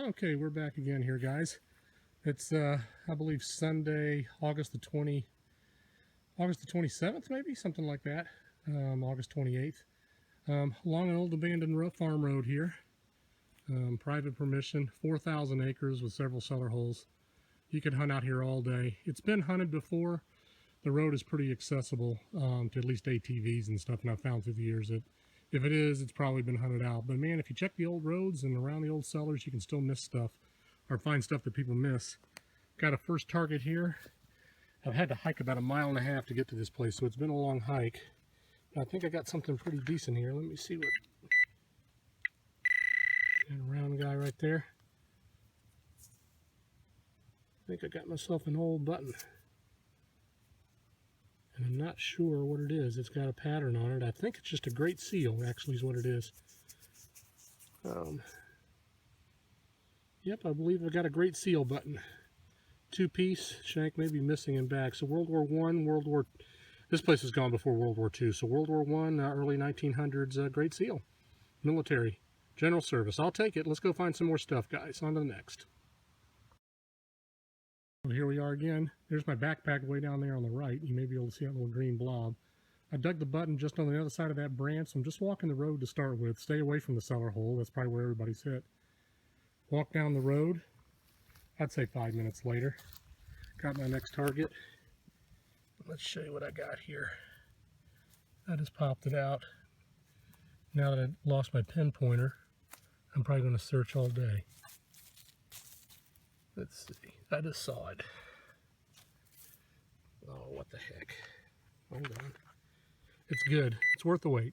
Okay, we're back again here, guys. It's I believe Sunday, August the 27th, maybe something like that. August 28th. Along an old abandoned farm road here. Private permission, 4,000 acres with several cellar holes. You could hunt out here all day. It's been hunted before. The road is pretty accessible to at least ATVs and stuff, and I've found through the years that if it is, it's probably been hunted out. But man, if you check the old roads and around the old cellars, you can still miss stuff or find stuff that people miss. Got a first target here. I've had to hike about 1.5 miles to get to this place, so it's been a long hike. I think I got something pretty decent here. Let me see what. Got a round guy right there. I think I got myself an old button. And I'm not sure what it is. It's got a pattern on it. I think it's just a great seal, actually, is what it is. Yep, I believe I got a great seal button. 2-piece, shank may be missing in back. So World War I, this place has gone before World War II. So World War I, early 1900s, great seal. Military, general service. I'll take it. Let's go find some more stuff, guys. On to the next. Well, here we are again. There's my backpack way down there on the right. You may be able to see that little green blob. I dug the button just on the other side of that branch. So I'm just walking the road to start with. Stay away from the cellar hole. That's probably where everybody's hit. Walk down the road. I'd say 5 minutes later. Got my next target. Let's show you what I got here. I just popped it out. Now that I lost my pin pointer, I'm probably going to search all day. Let's see. I just saw it. Oh, what the heck. Hold on. It's good. It's worth the wait.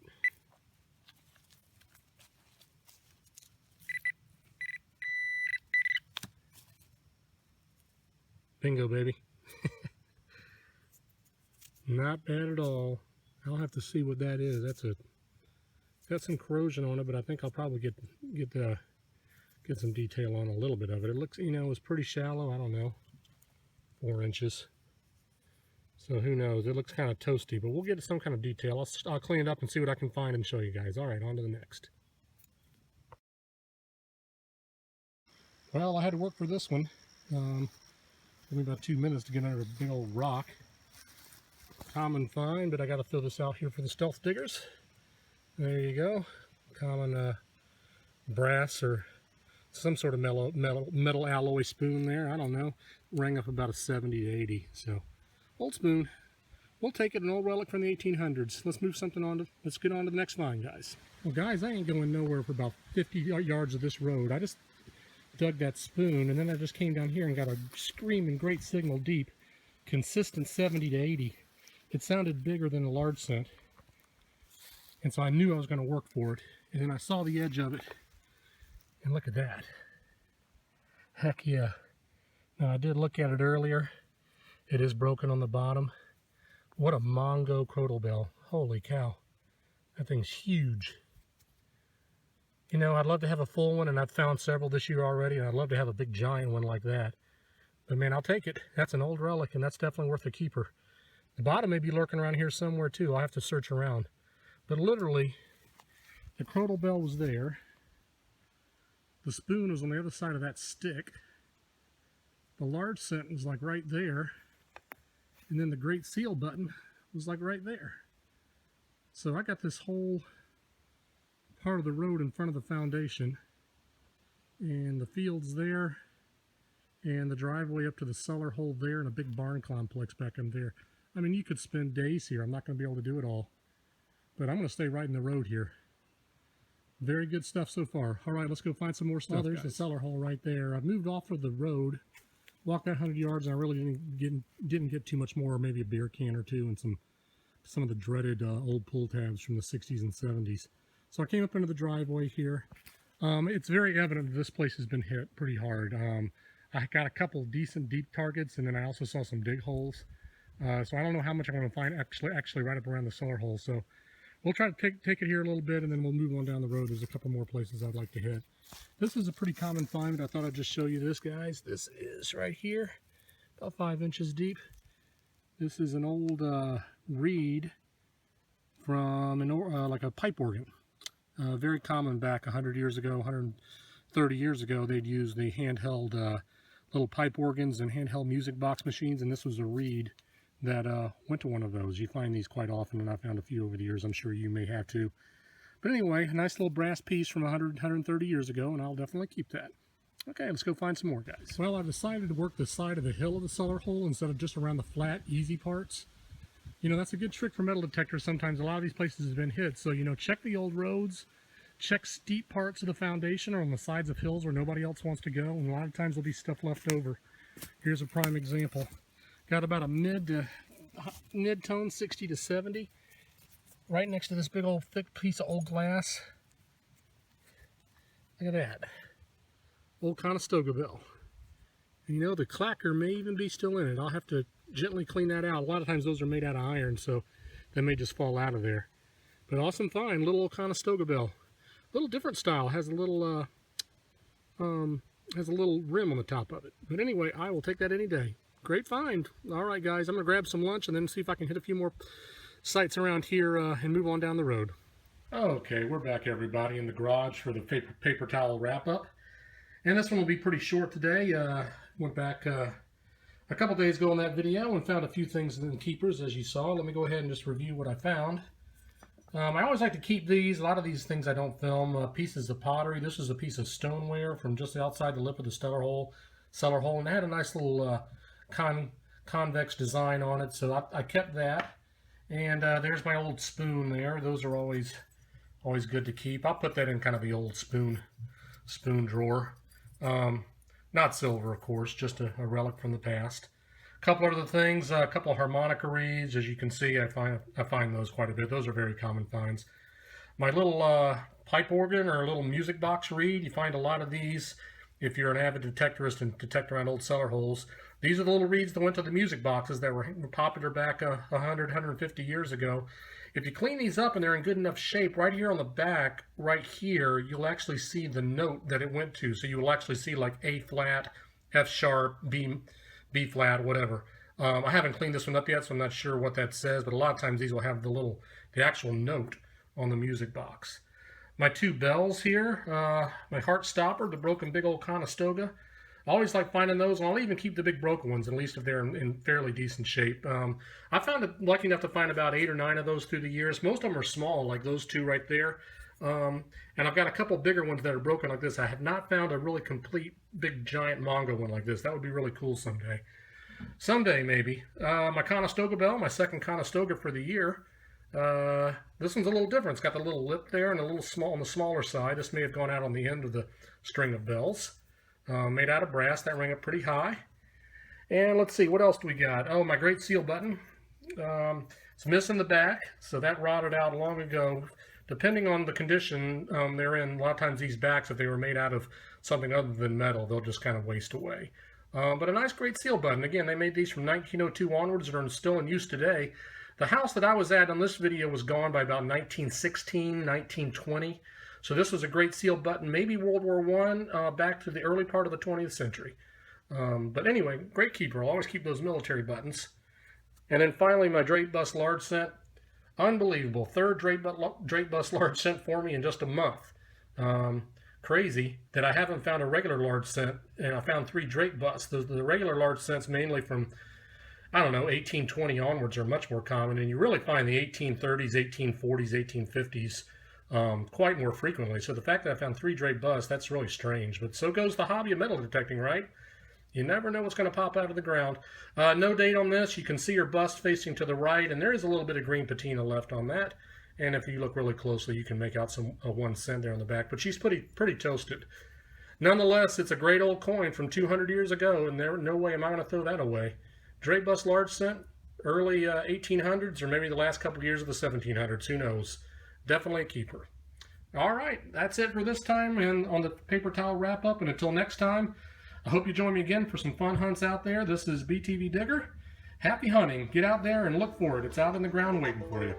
Bingo, baby. Not bad at all. I'll have to see what that is. That's got some corrosion on it, but I think I'll probably get some detail on a little bit of it. It looks, you know, it's pretty shallow. I don't know, 4 inches. So who knows? It looks kind of toasty, but we'll get some kind of detail. I'll clean it up and see what I can find and show you guys. All right, on to the next. Well, I had to work for this one. Took me about 2 minutes to get under a big old rock. Common find, but I got to fill this out here for the stealth diggers. There you go. Common brass or some sort of metal alloy spoon there. I don't know. Rang up about a 70 to 80. So, old spoon. We'll take it, an old relic from the 1800s. Let's move something on to, let's get on to the next find, guys. Well, guys, I ain't going nowhere for about 50 yards of this road. I just dug that spoon, and then I just came down here and got a screaming great signal deep. Consistent 70 to 80. It sounded bigger than a large cent. And so I knew I was going to work for it. And then I saw the edge of it. And look at that. Heck yeah. Now I did look at it earlier. It is broken on the bottom. What a Mongo crotal bell. Holy cow. That thing's huge. You know, I'd love to have a full one, and I've found several this year already, and I'd love to have a big giant one like that. But man, I'll take it. That's an old relic, and that's definitely worth a keeper. The bottom may be lurking around here somewhere too. I'll have to search around. But literally, the crotal bell was there. The spoon was on the other side of that stick. The large cent was like right there. And then the great seal button was like right there. So I got this whole part of the road in front of the foundation. And the field's there. And the driveway up to the cellar hole there, and a big barn complex back in there. I mean, you could spend days here. I'm not going to be able to do it all. But I'm going to stay right in the road here. Very good stuff so far. All right, let's go find some more stuff. Oh, there's the cellar hole right there. I moved off of the road, walked that 100 yards, and I really didn't get too much more, maybe a beer can or two and some of the dreaded old pull tabs from the 60s and 70s. So I came up into the driveway here. It's very evident that this place has been hit pretty hard. I got a couple decent deep targets, and then I also saw some dig holes. So I don't know how much I'm going to find actually right up around the cellar hole. So we'll try to take it here a little bit, and then we'll move on down the road. There's a couple more places I'd like to hit. This is a pretty common find, but I thought I'd just show you this, guys. This is right here, about 5 inches deep. This is an old reed from like a pipe organ. Very common back 100 years ago, 30 years ago, they'd use the handheld little pipe organs and handheld music box machines, and this was a reed that went to one of those. You find these quite often, and I found a few over the years. I'm sure you may have too. But anyway, a nice little brass piece from 130 years ago, and I'll definitely keep that. Okay, let's go find some more, guys. Well, I decided to work the side of the hill of the cellar hole instead of just around the flat, easy parts. You know, that's a good trick for metal detectors. Sometimes a lot of these places have been hit. So, you know, check the old roads, check steep parts of the foundation or on the sides of hills where nobody else wants to go. And a lot of times there'll be stuff left over. Here's a prime example. Got about a mid-tone, 60 to 70. Right next to this big old thick piece of old glass. Look at that. Old Conestoga bell. And you know, the clacker may even be still in it. I'll have to gently clean that out. A lot of times those are made out of iron, so they may just fall out of there. But awesome find, little old Conestoga bell. A little different style, has a little rim on the top of it. But anyway, I will take that any day. Great find. All right, guys, I'm gonna grab some lunch and then see if I can hit a few more sites around here and move on down the road. Okay, we're back, everybody, in the garage for the paper towel wrap up. And this one will be pretty short today. Went back a couple days ago in that video and found a few things in the keepers, as you saw. Let me go ahead and just review what I found. I always like to keep these. A lot of these things I don't film. Pieces of pottery. This is a piece of stoneware from just outside the lip of the cellar hole. And it had a nice little convex design on it, so I kept that. And there's my old spoon there. Those are always good to keep. I'll put that in kind of the old spoon drawer. Not silver, of course, just a relic from the past. A couple other things, a couple of harmonica reeds. As you can see, I find those quite a bit. Those are very common finds. My little pipe organ or a little music box reed, you find a lot of these if you're an avid detectorist and detect around old cellar holes. These are the little reeds that went to the music boxes that were popular back 100, 150 years ago. If you clean these up and they're in good enough shape, right here on the back, right here, you'll actually see the note that it went to. So you will actually see like A flat, F sharp, B flat, whatever. I haven't cleaned this one up yet, so I'm not sure what that says, but a lot of times these will have the actual note on the music box. My two bells here, my heart stopper, the broken big old Conestoga. I always like finding those, and I'll even keep the big broken ones, at least if they're in fairly decent shape. I found it lucky enough to find about 8 or 9 of those through the years. Most of them are small, like those two right there. And I've got a couple bigger ones that are broken like this. I have not found a really complete, big, giant Mongo one like this. That would be really cool someday. Someday, maybe. My Conestoga bell, my second Conestoga for the year. This one's a little different. It's got the little lip there and a little small on the smaller side. This may have gone out on the end of the string of bells. Made out of brass. That rang up pretty high. And let's see, what else do we got? Oh, my Great Seal button. It's missing the back, so that rotted out long ago. Depending on the condition they're in, a lot of times these backs, if they were made out of something other than metal, they'll just kind of waste away. But a nice Great Seal button. Again, they made these from 1902 onwards and are still in use today. The house that I was at on this video was gone by about 1916, 1920. So this was a Great Seal button, maybe World War I, back to the early part of the 20th century. But anyway, great keeper. I'll always keep those military buttons. And then finally, my Draped Bust Large Cent. Unbelievable. Third Draped Bust Large Cent for me in just a month. Crazy that I haven't found a regular large cent, and I found 3 Draped Busts. The regular large cents, mainly from, I don't know, 1820 onwards, are much more common, and you really find the 1830s, 1840s, 1850s quite more frequently. So the fact that I found 3 Draped Busts, that's really strange. But so goes the hobby of metal detecting, right? You never know what's going to pop out of the ground. No date on this. You can see her bust facing to the right, and there is a little bit of green patina left on that. And if you look really closely, you can make out a 1 cent there on the back. But she's pretty toasted. Nonetheless, it's a great old coin from 200 years ago, and no way am I going to throw that away. Draped Bust Large Cent, early 1800s, or maybe the last couple of years of the 1700s. Who knows? Definitely a keeper. All right, that's it for this time and on the paper towel wrap up. And until next time, I hope you join me again for some fun hunts out there. This is BTV Digger. Happy hunting. Get out there and look for it. It's out in the ground waiting for you.